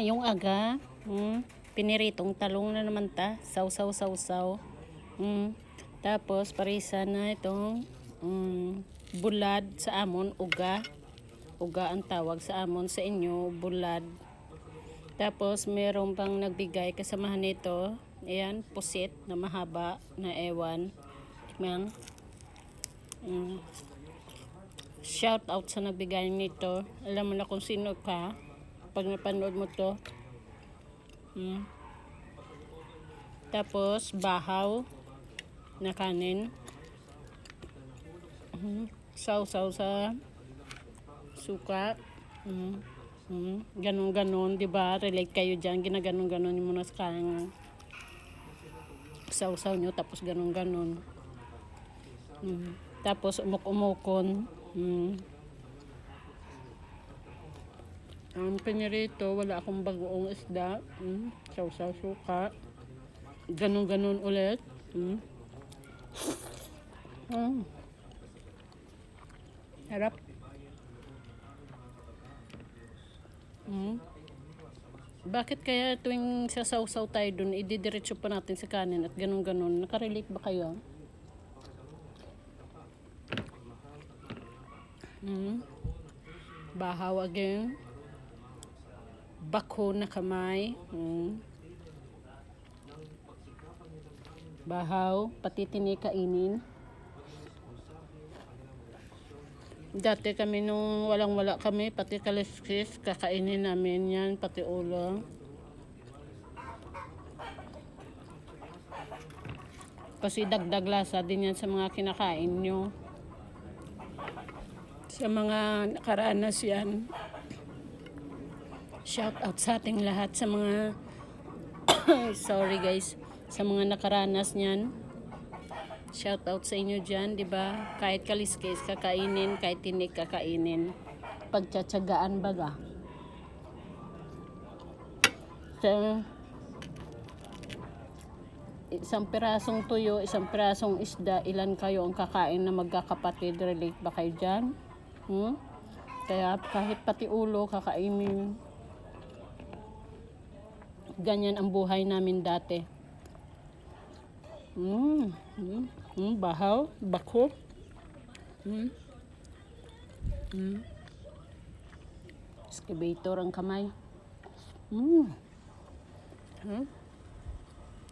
ngayong aga. Piniritong talong na naman ta. Saw. Tapos parisa na itong bulad sa amon, uga. Uga ang tawag sa amon, sa inyo bulad. Tapos meron pang nagbigay kasamahan nito. Ayan, pusit na mahaba na ewan. Mang. Shout out sa nagbigay nito. Alam mo na kung sino ka pag napanood mo to. Tapos bahaw na kanin. Sausaw sa suka. Ganon, di ba? Relate kayo dyan. Ginaganon yung muna sa kanin. Sausaw nyo, tapos ganon. Tapos umukon. Ang pinirito, wala akong bagoong isda. Sausaw suka. Ganon ulit. Harap. Bakit kaya tuwing sasawsaw tayo dun, ididiretso pa natin sa kanin at ganon? Nakarelate ba kayo? Bahaw again. Bako na kamay. Bahaw, pati tinikainin. Dati kami nung walang-wala kami, pati kaliskis, kakainin namin yan, pati ulo. Kasi dagdag lasa din yan sa mga kinakain nyo. Sa mga nakaranas yan. Shout out sa ating lahat sa mga sorry guys, sa mga nakaranas niyan. Shout out sa inyo dyan, di ba? Kahit kaliskis kakainin, kahit tinik kakainin. Pagtsatsagaan baga. So, isang pirasong tuyo, isang pirasong isda, ilan kayo ang kakain na magkakapatid? Relate ba kayo dyan? Kaya kahit pati ulo kakainin. Ganyan ang buhay namin dati. Bahaw, bako. Excavator ang kamay.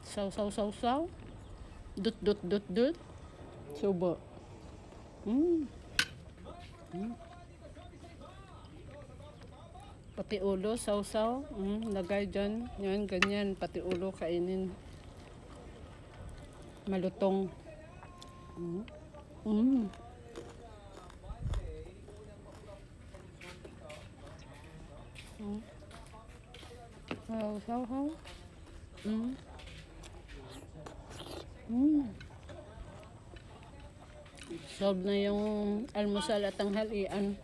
Saw. Dut. Subo. Pati ulo, sausaw. Lagay dyan. Yan, ganyan. Pati ulo kainin. Malutong. Sausaw. Solve na yung almusal at tanghalian.